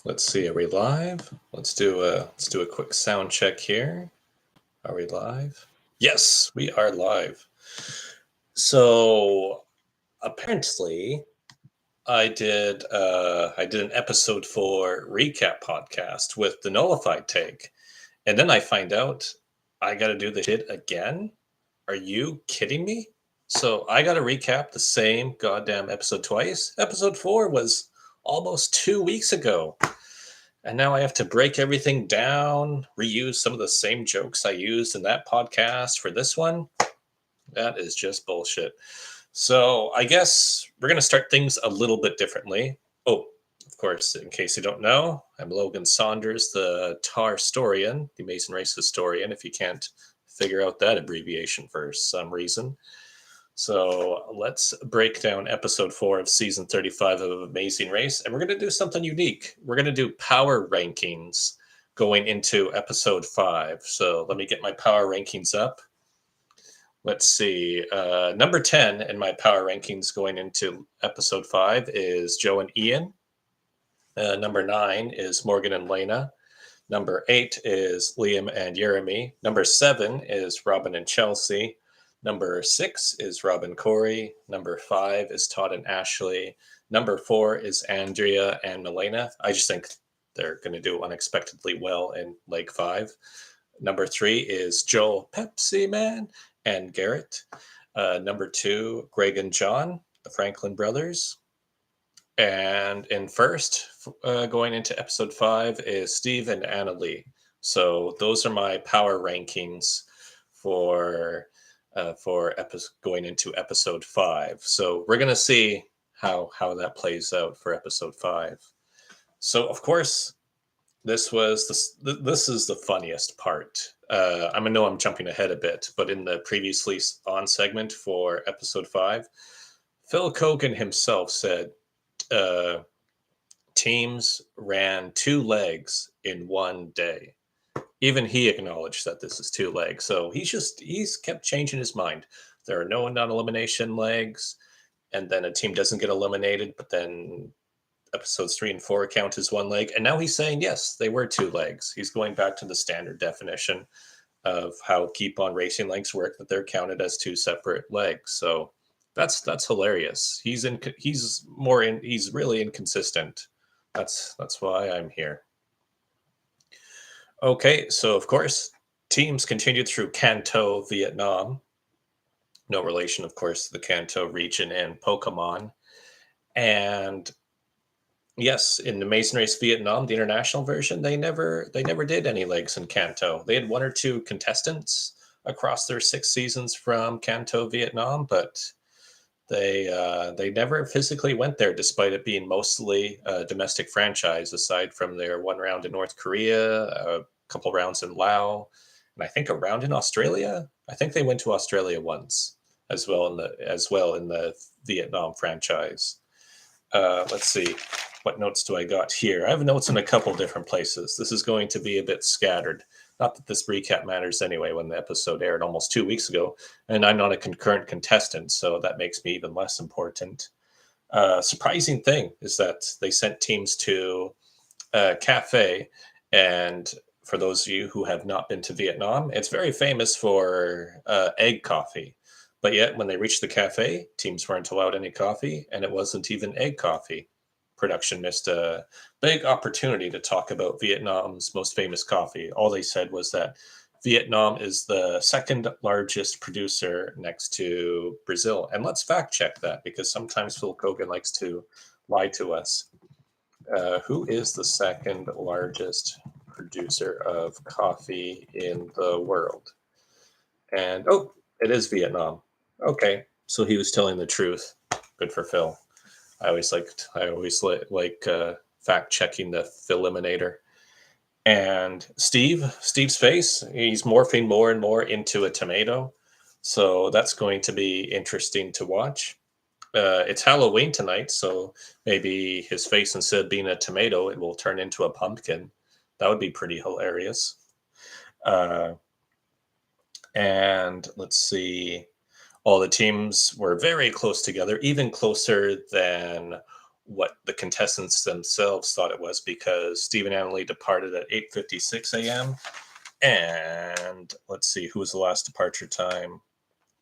Let's see, are we live? Let's do a quick sound check here. Are we live? Yes, we are live. So apparently I did an episode 4 recap podcast with the nullified take. And then I find out I gotta do the shit again? Are you kidding me? So I gotta recap the same goddamn episode twice. Episode 4 was almost 2 weeks ago. And now I have to break everything down, reuse some of the same jokes I used in that podcast for this one. That is just bullshit. So I guess we're going to start things a little bit differently. Oh, of course, in case you don't know, I'm Logan Saunders, the TARstorian, the Amazing Race historian, if you can't figure out that abbreviation for some reason. So let's break down episode 4 of season 35 of Amazing Race. And we're going to do something unique. We're going to do power rankings going into episode 5. So let me get my power rankings up. Let's see. Number 10 in my power rankings going into episode 5 is Joe and Ian. Number 9 is Morgan and Lena. Number 8 is Liam and Jeremy. Number 7 is Robin and Chelsea. Number 6 is Rob and Corey. Number 5 is Todd and Ashley. Number 4 is Andrea and Milena. I just think they're going to do unexpectedly well in leg 5. Number 3 is Joel Pepsi Man and Garrett. Number 2, Greg and John, the Franklin brothers. And in first, going into episode 5, is Steve and Anna Lee. So those are my power rankings for going into episode 5. So we're gonna see how that plays out for episode 5. So of course, this is the funniest part. I know I'm jumping ahead a bit, but in the previously on segment for episode 5, Phil Kogan himself said teams ran 2 legs in one day. Even he acknowledged that this is 2 legs. So he's kept changing his mind. There are no non-elimination legs, and then a team doesn't get eliminated, but then episodes 3 and 4 count as 1 leg. And now he's saying, yes, they were 2 legs. He's going back to the standard definition of how keep on racing legs work, that they're counted as 2 separate legs. So that's hilarious. He's really inconsistent. That's why I'm here. Okay, so of course, teams continued through Kanto, Vietnam. No relation, of course, to the Kanto region in Pokemon. And yes, in the Amazing Race Vietnam, the international version, they never did any legs in Kanto. They had 1 or 2 contestants across their 6 seasons from Kanto, Vietnam, but they never physically went there, despite it being mostly a domestic franchise, aside from their 1 round in North Korea, a couple rounds in Laos, and I think a round in Australia. I think they went to Australia once as well in the Vietnam franchise. Let's see, what notes do I got here? I have notes in a couple different places. This is going to be a bit scattered. Not that this recap matters anyway, when the episode aired almost 2 weeks ago, and I'm not a concurrent contestant, so that makes me even less important. Surprising thing is that they sent teams to a cafe, and for those of you who have not been to Vietnam, it's very famous for egg coffee. But yet, when they reached the cafe, teams weren't allowed any coffee, and it wasn't even egg coffee. Production missed a big opportunity to talk about Vietnam's most famous coffee. All they said was that Vietnam is the 2nd largest producer next to Brazil. And let's fact check that, because sometimes Phil Kogan likes to lie to us. Who is the 2nd largest producer of coffee in the world? And it is Vietnam. Okay, so he was telling the truth. Good for Phil. I always like fact checking the Philiminator. And Steve's face, he's morphing more and more into a tomato. So that's going to be interesting to watch. It's Halloween tonight, so maybe his face, instead of being a tomato, it will turn into a pumpkin. That would be pretty hilarious. And let's see. All the teams were very close together, even closer than what the contestants themselves thought it was, because Steve and Annalie departed at 8:56 a.m. And let's see, who was the last departure time?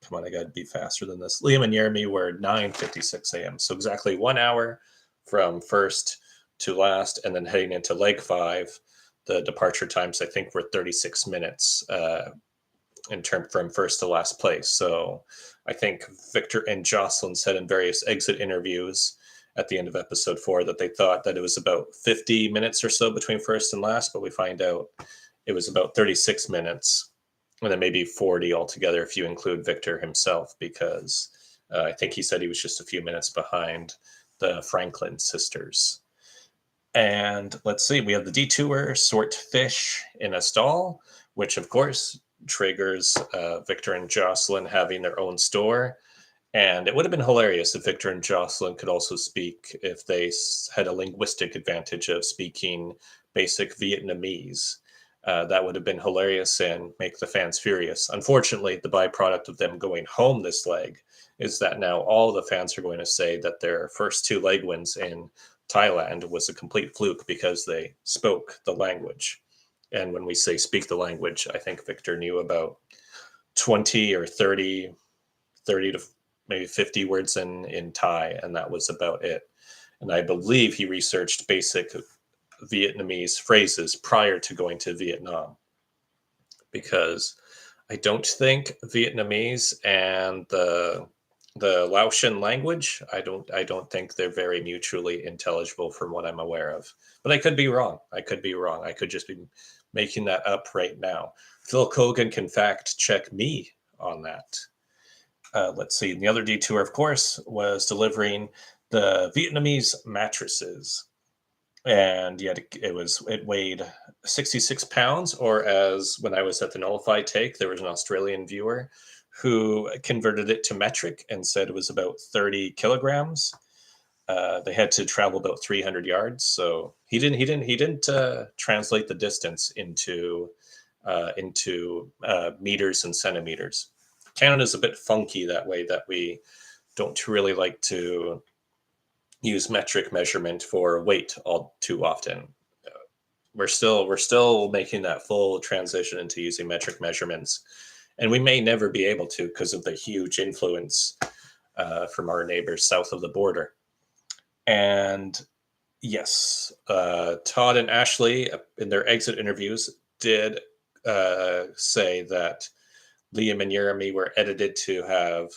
Come on, I got to be faster than this. Liam and Jeremy were 9:56 a.m. So exactly 1 hour from first to last, and then heading into leg 5, the departure times I think were 36 minutes in term from first to last place. So I think Victor and Jocelyn said in various exit interviews at the end of episode 4 that they thought that it was about 50 minutes or so between first and last, but we find out it was about 36 minutes, and then maybe 40 altogether if you include Victor himself, because I think he said he was just a few minutes behind the Franklin sisters. And let's see, we have the detour, sort fish in a stall, which of course triggers Victor and Jocelyn having their own store. And it would have been hilarious if Victor and Jocelyn could also speak, if they had a linguistic advantage of speaking basic Vietnamese. That would have been hilarious and make the fans furious. Unfortunately, the byproduct of them going home this leg is that now all the fans are going to say that their first 2 leg wins in Thailand was a complete fluke because they spoke the language. And when we say speak the language, I think Victor knew about 20 or 30 to maybe 50 words in Thai, and that was about it. And I believe he researched basic Vietnamese phrases prior to going to Vietnam, because I don't think Vietnamese and the Laotian language, I don't think they're very mutually intelligible from what I'm aware of. But I could be wrong. I could just be making that up right now. Phil Kogan can fact check me on that. Let's see. The other detour, of course, was delivering the Vietnamese mattresses. And yet it weighed 66 pounds, or as when I was at the Nullified Take, there was an Australian viewer who converted it to metric and said it was about 30 kilograms. They had to travel about 300 yards, so he didn't translate the distance into meters and centimeters. Canada's a bit funky that way, that we don't really like to use metric measurement for weight all too often. We're still making that full transition into using metric measurements, and we may never be able to because of the huge influence from our neighbors south of the border. And yes, Todd and Ashley in their exit interviews did say that Liam and Jeremy were edited to have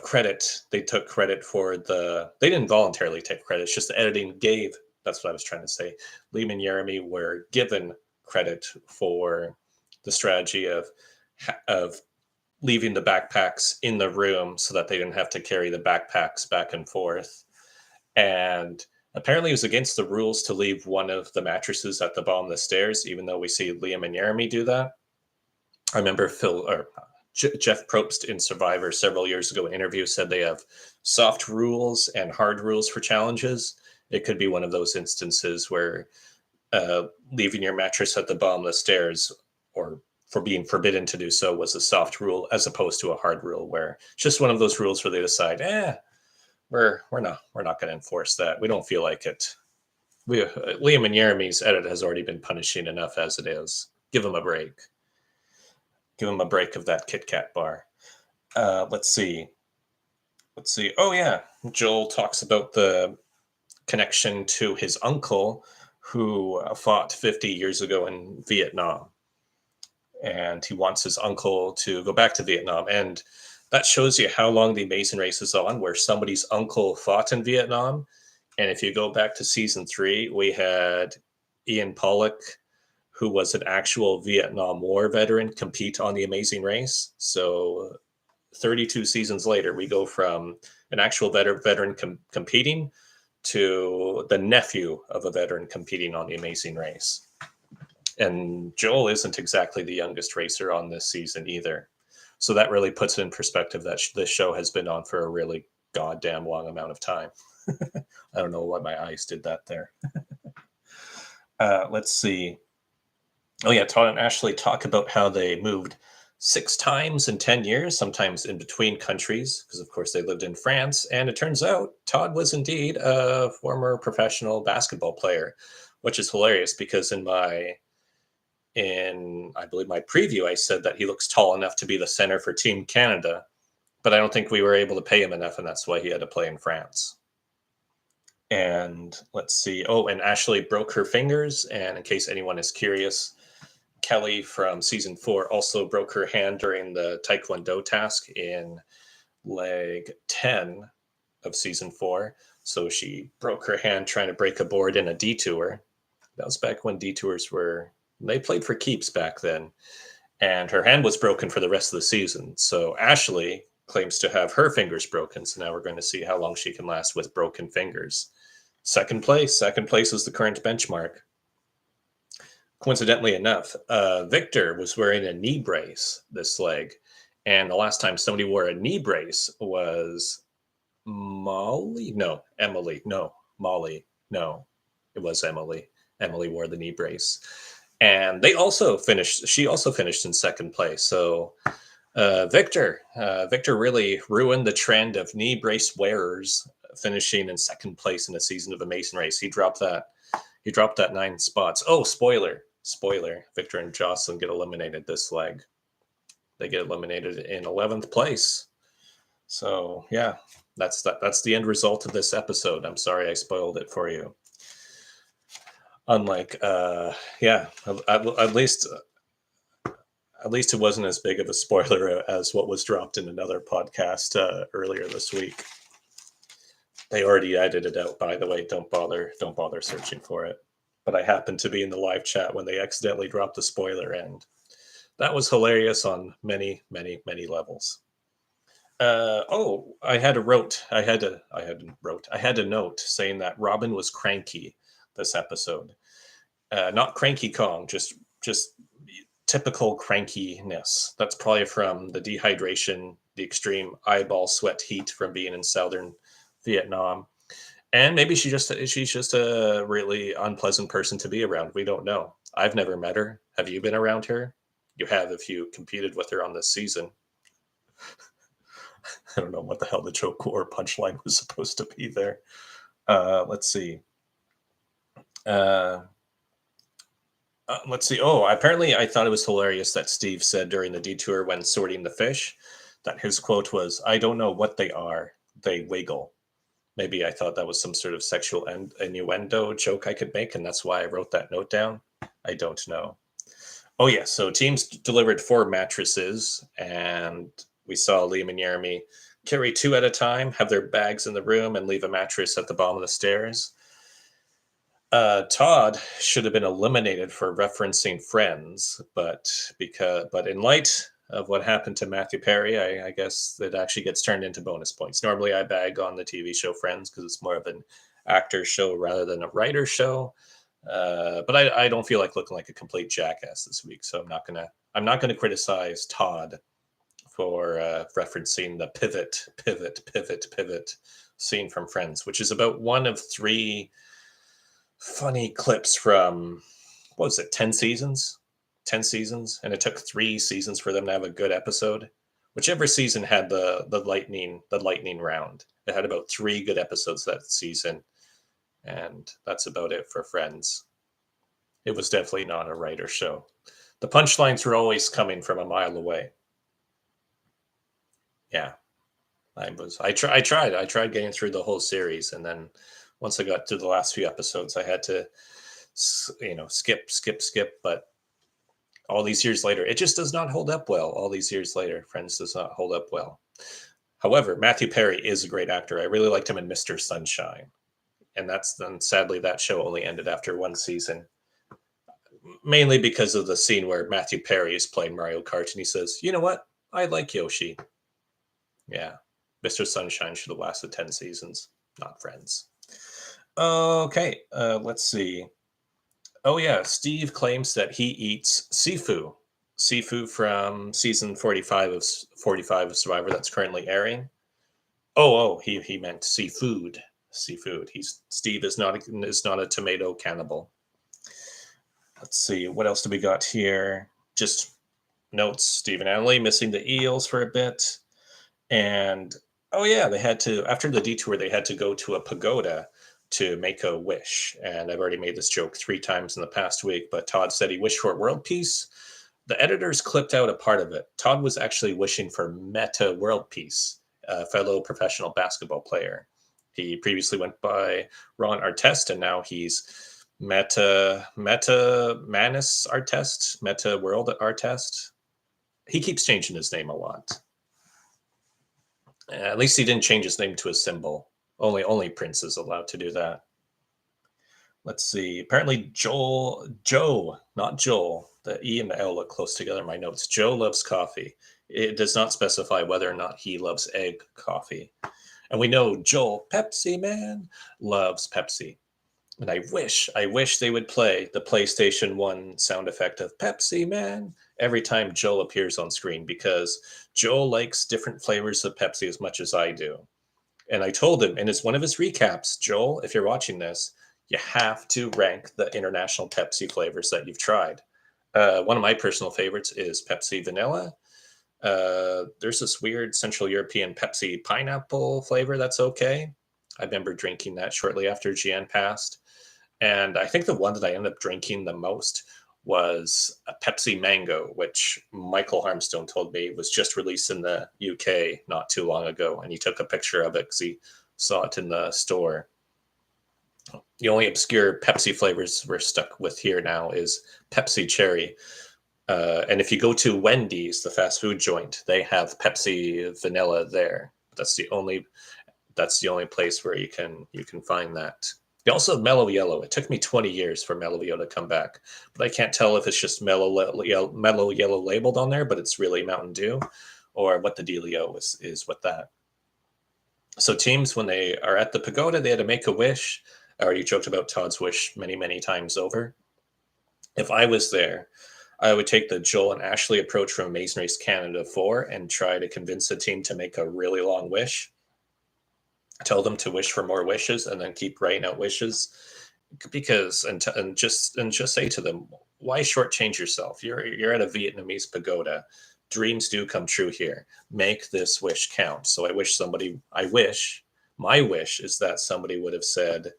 credit. They took credit for they didn't voluntarily take credit. It's just the editing gave. That's what I was trying to say. Liam and Jeremy were given credit for the strategy of leaving the backpacks in the room so that they didn't have to carry the backpacks back and forth. And apparently it was against the rules to leave one of the mattresses at the bottom of the stairs, even though we see Liam and Jeremy do that. I remember Jeff Probst in Survivor several years ago in an interview said they have soft rules and hard rules for challenges. It could be one of those instances where leaving your mattress at the bottom of the stairs, or for being forbidden to do so, was a soft rule as opposed to a hard rule, where it's just one of those rules where they decide, we're not going to enforce that. We don't feel like it. Liam and Jeremy's edit has already been punishing enough as it is. Give them a break. Give him a break of that Kit Kat bar. Let's see. Oh, yeah. Joel talks about the connection to his uncle who fought 50 years ago in Vietnam. And he wants his uncle to go back to Vietnam. And that shows you how long The Amazing Race is on, where somebody's uncle fought in Vietnam. And if you go back to season 3, we had Ian Pollock, who was an actual Vietnam War veteran, compete on The Amazing Race. So 32 seasons later, we go from an actual veteran competing to the nephew of a veteran competing on The Amazing Race. And Joel isn't exactly the youngest racer on this season either. So that really puts it in perspective that this show has been on for a really goddamn long amount of time. I don't know why my eyes did that there. Let's see. Oh, yeah, Todd and Ashley talk about how they moved 6 times in 10 years, sometimes in between countries, because of course they lived in France. And it turns out Todd was indeed a former professional basketball player, which is hilarious because in I believe my preview, I said that he looks tall enough to be the center for Team Canada, but I don't think we were able to pay him enough, and that's why he had to play in France. And let's see. Oh, and Ashley broke her fingers. And in case anyone is curious, Kelly from season 4 also broke her hand during the Taekwondo task in leg 10 of season 4. So she broke her hand trying to break a board in a detour. That was back when detours they played for keeps back then. And her hand was broken for the rest of the season. So Ashley claims to have her fingers broken. So now we're going to see how long she can last with broken fingers. Second place is the current benchmark. Coincidentally enough, Victor was wearing a knee brace this leg. And the last time somebody wore a knee brace was Molly. No, Emily. No, Molly. No, it was Emily. Emily wore the knee brace. And she also finished in second place. So Victor really ruined the trend of knee brace wearers finishing in second place in a season of Amazing Race. He dropped that 9 spots. Oh, spoiler. Victor and Jocelyn get eliminated this leg. They get eliminated in 11th place. So yeah, that's the end result of this episode. I'm sorry I spoiled it for you. Unlike at least it wasn't as big of a spoiler as what was dropped in another podcast earlier this week. They already edited it out, by the way. Don't bother searching for it. But I happened to be in the live chat when they accidentally dropped the spoiler, and that was hilarious on many, many, many levels. I had a note saying that Robin was cranky this episode. Not cranky Kong, just typical crankiness. That's probably from the dehydration, the extreme eyeball sweat heat from being in southern Vietnam. And maybe she's just a really unpleasant person to be around. We don't know. I've never met her. Have you been around her? You have if you competed with her on this season. I don't know what the hell the joke or punchline was supposed to be there. Let's see. Let's see. Oh, apparently I thought it was hilarious that Steve said during the detour when sorting the fish that his quote was, "I don't know what they are. They wiggle." Maybe I thought that was some sort of sexual innuendo joke I could make, and that's why I wrote that note down. I don't know. Oh, yeah. So teams delivered 4 mattresses, and we saw Liam and Jeremy carry 2 at a time, have their bags in the room, and leave a mattress at the bottom of the stairs. Todd should have been eliminated for referencing Friends, but in light of what happened to Matthew Perry, I guess it actually gets turned into bonus points. Normally, I bag on the TV show Friends because it's more of an actor show rather than a writer show. But I don't feel like looking like a complete jackass this week, so I'm not gonna criticize Todd for referencing the pivot scene from Friends, which is about one of 3 funny clips from, what was it, 10 seasons? 10 seasons, and it took 3 seasons for them to have a good episode. Whichever season had the lightning round. It had about 3 good episodes that season, and that's about it for Friends. It was definitely not a writer show. The punchlines were always coming from a mile away. Yeah. I tried getting through the whole series, and then once I got to the last few episodes, I had to, skip. But all these years later, it just does not hold up well. All these years later, Friends does not hold up well. However, Matthew Perry is a great actor. I really liked him in Mr. Sunshine. And sadly, that show only ended after 1 season. Mainly because of the scene where Matthew Perry is playing Mario Kart and he says, "You know what? I like Yoshi." Yeah. Mr. Sunshine should have lasted 10 seasons, not Friends. Okay, let's see. Oh yeah, Steve claims that he eats Sifu. Sifu from season 45 of Survivor that's currently airing. He meant seafood. Seafood. Steve is not a tomato cannibal. Let's see, what else do we got here? Just notes Stephen Anley missing the Eels for a bit. And oh yeah, they had to after the detour they had to go to a pagoda to make a wish. And I've already made this joke 3 times in the past week, but Todd said he wished for world peace. The editors clipped out a part of it. Todd was actually wishing for meta world peace, a fellow professional basketball player. He previously went by Ron Artest, and now he's Meta Manus Artest, Meta World Artest. He keeps changing his name a lot. At least he didn't change his name to a symbol. Only Prince is allowed to do that. Let's see. Apparently Joe, not Joel. The E and the L look close together in my notes. Joe loves coffee. It does not specify whether or not he loves egg coffee. And we know Joel, Pepsi Man, loves Pepsi. And I wish they would play the PlayStation 1 sound effect of Pepsi Man every time Joel appears on screen, because Joel likes different flavors of Pepsi as much as I do. And I told him, and it's one of his recaps, Joel, if you're watching this, you have to rank the international Pepsi flavors that you've tried. One of my personal favorites is Pepsi Vanilla. There's this weird Central European Pepsi pineapple flavor that's okay. I remember drinking that shortly after GN passed. And I think the one that I ended up drinking the most was a Pepsi Mango, which Michael Harmstone told me was just released in the UK not too long ago. And he took a picture of it because he saw it in the store. The only obscure Pepsi flavors we're stuck with here now is Pepsi Cherry. And if you go to Wendy's, the fast food joint, they have Pepsi Vanilla there. That's the only place where you can find that. You also have Mellow Yellow. It took me 20 years for Mellow Yellow to come back, but I can't tell if it's just Mellow Yellow labeled on there, but it's really Mountain Dew, or what the dealio is with that. So teams, when they are at the pagoda, they had to make a wish. I already joked about Todd's wish many times over. If I was there, I would take the Joel and Ashley approach from Amazing Race Canada 4 and try to convince the team to make a really long wish. Tell them to wish for more wishes and then keep writing out wishes, because and just say to them, why shortchange yourself? You're at a Vietnamese pagoda. Dreams do come true here. Make this wish count. So my wish is that somebody would have said,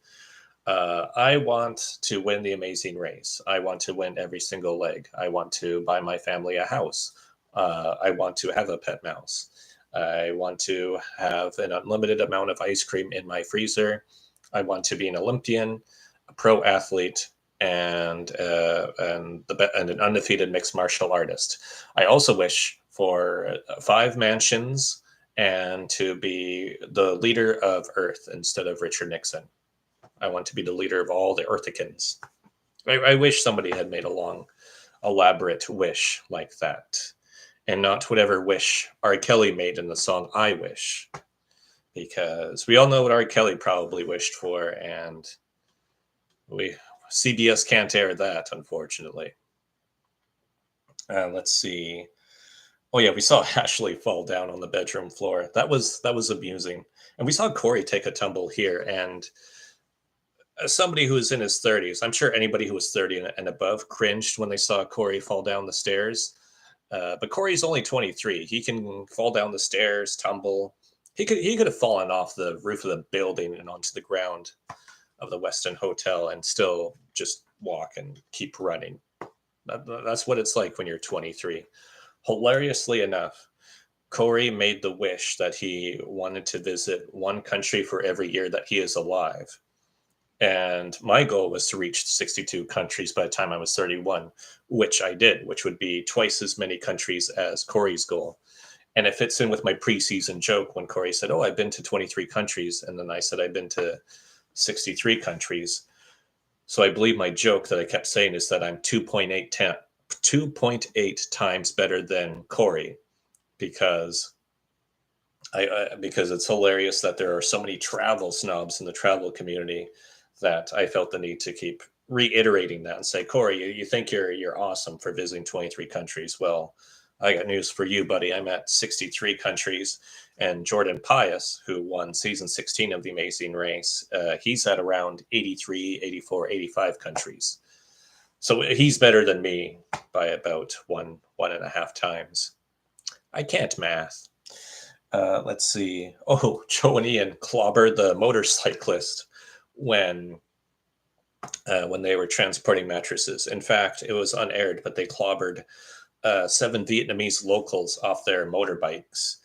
I want to win the Amazing Race. I want to win every single leg. I want to buy my family a house. I want to have a pet mouse. I want to have an unlimited amount of ice cream in my freezer. I want to be an Olympian, a pro athlete, and an undefeated mixed martial artist. I also wish for 5 mansions and to be the leader of Earth instead of Richard Nixon. I want to be the leader of all the Earthicans. I wish somebody had made a long, elaborate wish like that, and not whatever wish R. Kelly made in the song I Wish, because we all know what R. Kelly probably wished for, and CBS can't air that, unfortunately. Let's see. Oh yeah, we saw Ashley fall down on the bedroom floor. That was amusing. And we saw Corey take a tumble here, and as somebody who is in his 30s, I'm sure anybody who was 30 and above cringed when they saw Corey fall down the stairs. But Corey's only 23. He can fall down the stairs, tumble. He could have fallen off the roof of the building and onto the ground of the Westin Hotel and still just walk and keep running. That's what it's like when you're 23. Hilariously enough, Corey made the wish that he wanted to visit one country for every year that he is alive. And my goal was to reach 62 countries by the time I was 31, which I did, which would be twice as many countries as Corey's goal. And it fits in with my preseason joke when Corey said, "Oh, I've been to 23 countries." And then I said, "I've been to 63 countries." So I believe my joke that I kept saying is that I'm 2.8 times better than Corey, because because it's hilarious that there are so many travel snobs in the travel community that I felt the need to keep reiterating that and say, "Corey, you think you're awesome for visiting 23 countries. Well, I got news for you, buddy. I'm at 63 countries." And Jordan Pius, who won season 16 of The Amazing Race, he's at around 83, 84, 85 countries. So he's better than me by about one and a half times. I can't math. Let's see. Oh, Joe and Ian clobbered the motorcyclist when when they were transporting mattresses. In fact, it was unaired, but they clobbered 7 Vietnamese locals off their motorbikes,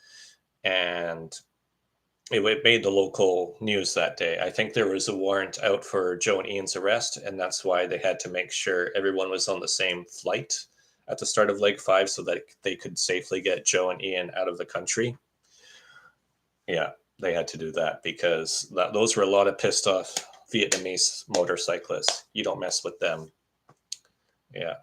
and it made the local news that day. I think there was a warrant out for Joe and Ian's arrest, and that's why they had to make sure everyone was on the same flight at the start of Leg 5 so that they could safely get Joe and Ian out of the country. Yeah, they had to do that because those were a lot of pissed off Vietnamese motorcyclists. You don't mess with them. Yeah.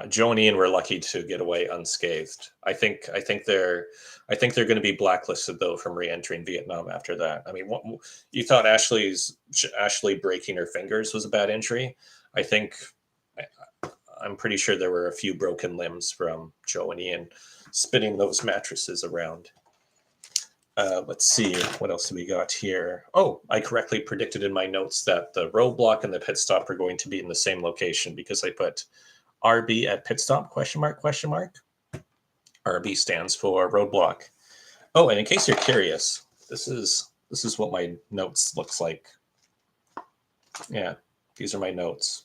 Joe and Ian were lucky to get away unscathed. I think they're going to be blacklisted though from re-entering Vietnam after that. I mean, you thought Ashley breaking her fingers was a bad injury? I think I'm pretty sure there were a few broken limbs from Joe and Ian spinning those mattresses around. Let's see, what else do we got here? Oh, I correctly predicted in my notes that the roadblock and the pit stop are going to be in the same location because I put RB at pit stop, question mark, question mark. RB stands for roadblock. Oh, and in case you're curious, this is what my notes looks like. Yeah, these are my notes.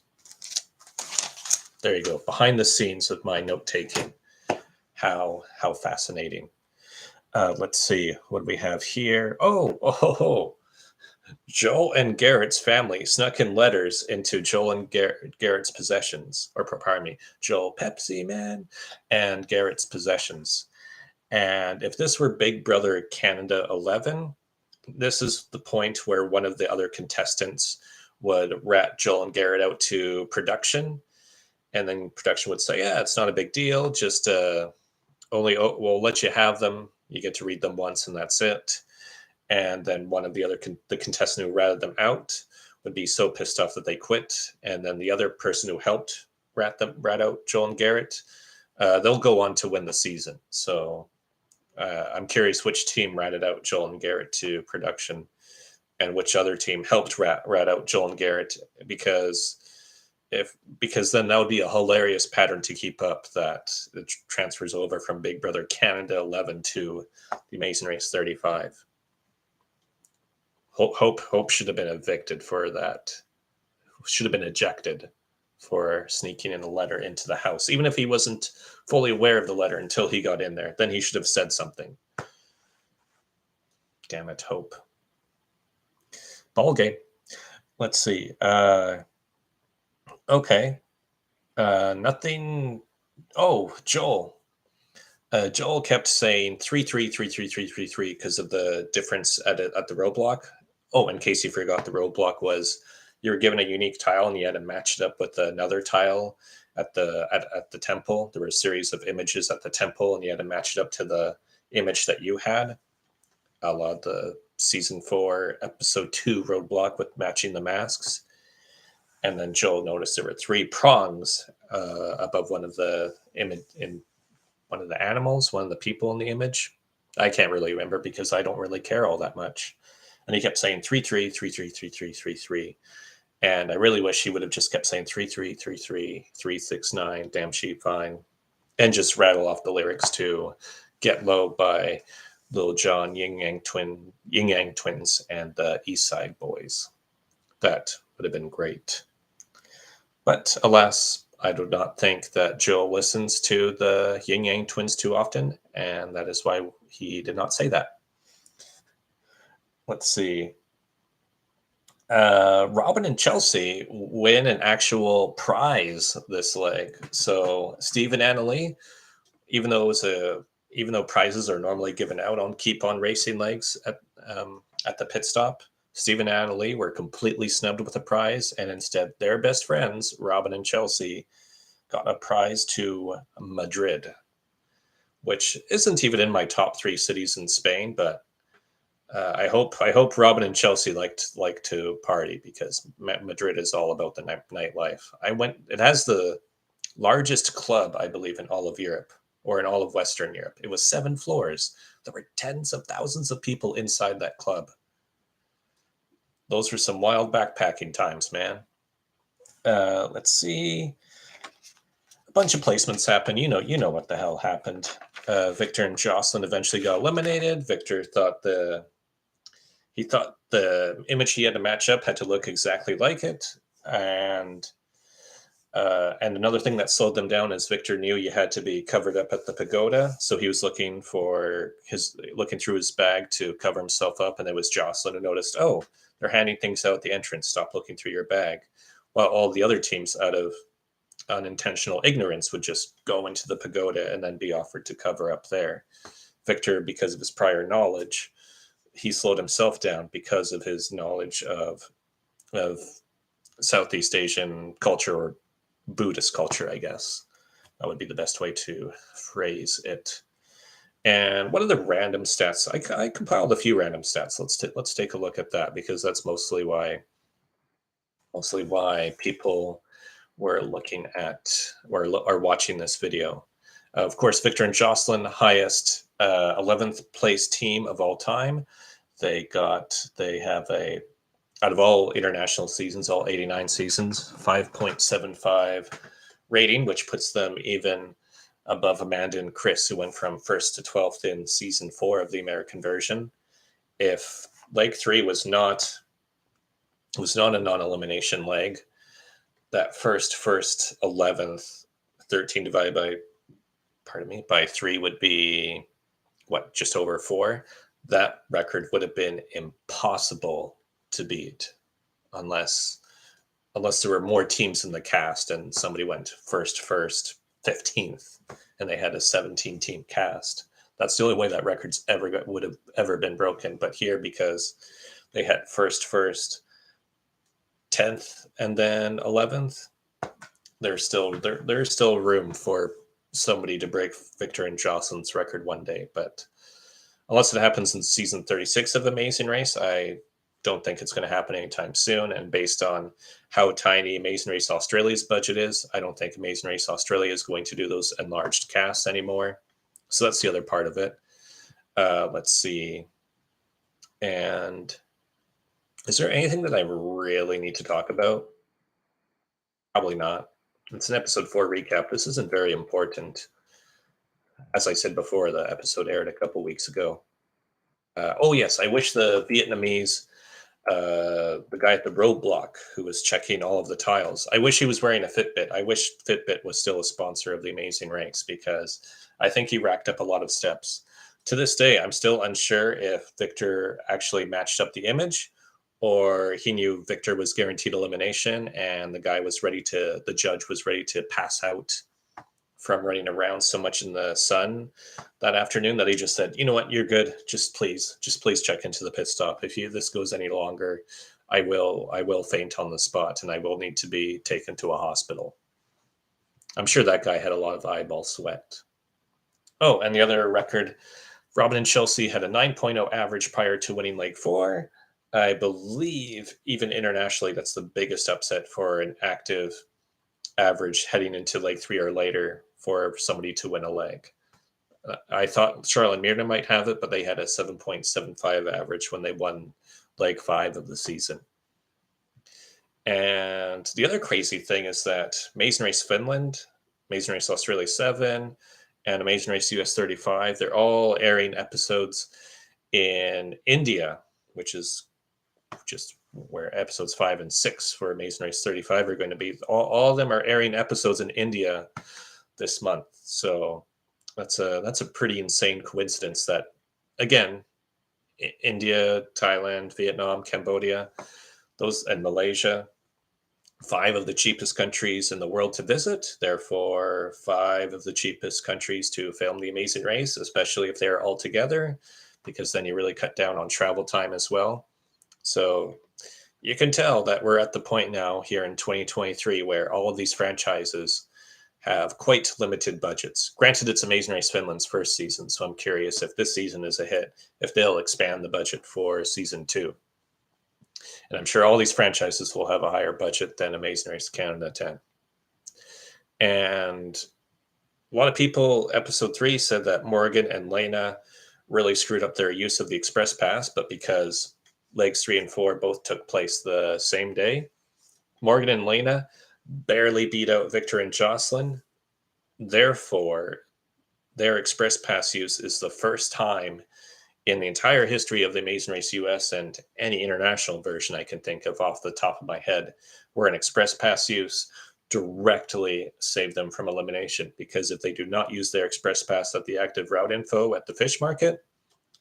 There you go, behind the scenes of my note taking. How fascinating. Let's see what we have here. Oh, Joel and Garrett's family snuck in letters into Joel and Garrett's possessions, or pardon me, Joel Pepsi Man and Garrett's possessions. And if this were Big Brother Canada 11, this is the point where one of the other contestants would rat Joel and Garrett out to production, and then production would say, "Yeah, it's not a big deal. Just we'll let you have them. You get to read them once, and that's it." And then one of the contestant who ratted them out would be so pissed off that they quit. And then the other person who helped rat out Joel and Garrett, they'll go on to win the season. So I'm curious which team ratted out Joel and Garrett to production, and which other team helped rat out Joel and Garrett, because then that would be a hilarious pattern to keep up, that it transfers over from Big Brother Canada 11 to the Amazing Race 35. Hope should have been evicted for that. Should have been ejected for sneaking in a letter into the house, even if he wasn't fully aware of the letter until he got in there. Then he should have said something. Damn it, Hope. Ball game. Let's see. Okay. Nothing. Oh, Joel. Joel kept saying 3-3-3-3-3-3-3 because of the difference at the roadblock. Oh, in case you forgot, the roadblock was you were given a unique tile and you had to match it up with another tile at the temple. There were a series of images at the temple, and you had to match it up to the image that you had, a la the season 4, episode 2 roadblock with matching the masks. And then Joel noticed there were 3 prongs above one of the one of the animals, one of the people in the image. I can't really remember because I don't really care all that much. And he kept saying 3-3, 3-3, 3-3, 3-3. And I really wish he would have just kept saying 3-3, 3-3, 3-6-9, damn sheep fine. And just rattle off the lyrics to Get Low by Lil Jon, Yin Yang Twins, and the East Side Boys. That would have been great. But alas, I do not think that Joel listens to the Yin Yang Twins too often, and that is why he did not say that. Let's see. Robin and Chelsea win an actual prize this leg. So Steve and Annalie, even though prizes are normally given out on Keep On Racing legs at the pit stop, Steve and Annalie were completely snubbed with a prize, and instead their best friends, Robin and Chelsea, got a prize to Madrid, which isn't even in my top 3 cities in Spain, but I hope Robin and Chelsea like to party, because Madrid is all about the nightlife. It has the largest club, I believe, in all of Europe, or in all of Western Europe. It was 7 floors. There were tens of thousands of people inside that club. Those were some wild backpacking times, man. Let's see. A bunch of placements happened. You know what the hell happened. Victor and Jocelyn eventually got eliminated. Victor thought the image he had to match up had to look exactly like it, and another thing that slowed them down is Victor knew you had to be covered up at the pagoda, so he was looking through his bag to cover himself up, and it was Jocelyn who noticed, oh, they're handing things out at the entrance. Stop looking through your bag. While all the other teams, out of unintentional ignorance, would just go into the pagoda and then be offered to cover up there. Victor, because of his prior knowledge, he slowed himself down because of his knowledge of Southeast Asian culture, or Buddhist culture, I guess. That would be the best way to phrase it. And what are the random stats? I compiled a few random stats. Let's take a look at that, because that's mostly why people were looking at or are watching this video. Of course, Victor and Jocelyn, highest 11th place team of all time. They have a, out of all international seasons, all 89 seasons, 5.75 rating, which puts them even above Amanda and Chris, who went from 1st to 12th in season 4 of the American version. If leg 3 was not a non-elimination leg, that first 11th, 13 divided by 3 would be what, just over 4. That record would have been impossible to beat unless there were more teams in the cast and somebody went first, 15th, and they had a 17-team cast. That's the only way that record's would have ever been broken. But here, because they had first, 10th, and then 11th, there's still room for somebody to break Victor and Jocelyn's record one day. But unless it happens in season 36 of Amazing Race, I don't think it's going to happen anytime soon. And based on how tiny Amazing Race Australia's budget is, I don't think Amazing Race Australia is going to do those enlarged casts anymore. So that's the other part of it. Let's see. And is there anything that I really need to talk about? Probably not. It's an episode 4 recap. This isn't very important. As I said before, the episode aired a couple weeks ago. Oh yes, I wish the Vietnamese, the guy at the roadblock who was checking all of the tiles, I wish he was wearing a Fitbit. I wish Fitbit was still a sponsor of the Amazing Race, because I think he racked up a lot of steps. To this day, I'm still unsure if Victor actually matched up the image, or he knew Victor was guaranteed elimination and the judge was ready to pass out from running around so much in the sun that afternoon that he just said, you know what, you're good. Just please check into the pit stop. If this goes any longer, I will faint on the spot and I will need to be taken to a hospital. I'm sure that guy had a lot of eyeball sweat. Oh, and the other record, Robin and Chelsea had a 9.0 average prior to winning leg 4. I believe even internationally, that's the biggest upset for an active average heading into leg 3 or later for somebody to win a leg. I thought Charlotte and Mirna might have it, but they had a 7.75 average when they won leg 5 of the season. And the other crazy thing is that Amazing Race Finland, Amazing Race Australia 7, and Amazing Race US 35, they're all airing episodes in India, which is just where episodes 5 and 6 for Amazing Race 35 are going to be. All of them are airing episodes in India this month. So that's a pretty insane coincidence that, again, India, Thailand, Vietnam, Cambodia, and Malaysia, 5 of the cheapest countries in the world to visit, therefore 5 of the cheapest countries to film the Amazing Race, especially if they're all together, because then you really cut down on travel time as well. So you can tell that we're at the point now here in 2023 where all of these franchises have quite limited budgets. Granted, it's Amazing Race Finland's first season, so I'm curious if this season is a hit, if they'll expand the budget for season 2. And I'm sure all these franchises will have a higher budget than Amazing Race Canada 10. And a lot of people, episode 3, said that Morgan and Lena really screwed up their use of the Express Pass, but because legs 3 and 4 both took place the same day, Morgan and Lena barely beat out Victor and Jocelyn. Therefore, their Express Pass use is the first time in the entire history of the Amazing Race US and any international version I can think of off the top of my head, where an Express Pass use directly saved them from elimination. Because if they do not use their Express Pass at the active route info at the fish market,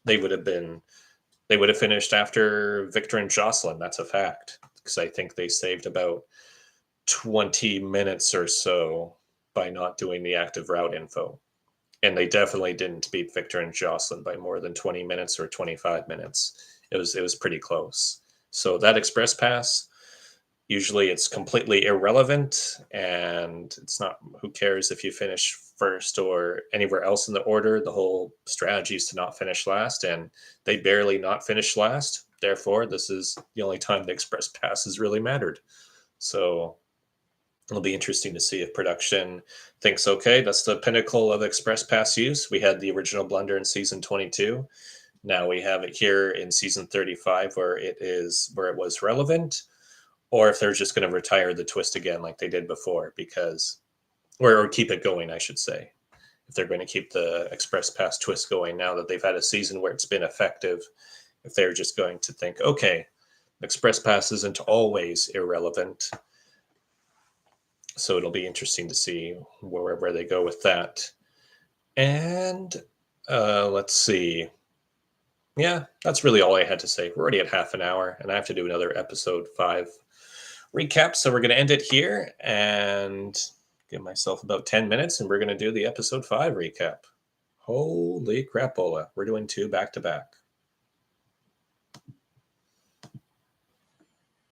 they would have finished after Victor and Jocelyn. That's a fact. Because I think they saved about 20 minutes or so by not doing the active route info. And they definitely didn't beat Victor and Jocelyn by more than 20 minutes or 25 minutes. It was pretty close. So that Express Pass, usually it's completely irrelevant, and it's not, who cares if you finish first or anywhere else in the order. The whole strategy is to not finish last, and they barely not finished last. Therefore, this is the only time the Express Pass has really mattered. So it'll be interesting to see if production thinks, okay, that's the pinnacle of Express Pass use. We had the original blunder in season 22. Now we have it here in season 35 where it was relevant, or if they're just going to retire the twist again like they did before, or keep it going, I should say. If they're going to keep the Express Pass twist going now that they've had a season where it's been effective, if they're just going to think, okay, Express Pass isn't always irrelevant. So it'll be interesting to see where they go with that. And let's see. Yeah, that's really all I had to say. We're already at half an hour, and I have to do another episode 5 recap. So we're going to end it here and give myself about 10 minutes, and we're going to do the episode 5 recap. Holy crapola. We're doing 2 back to back.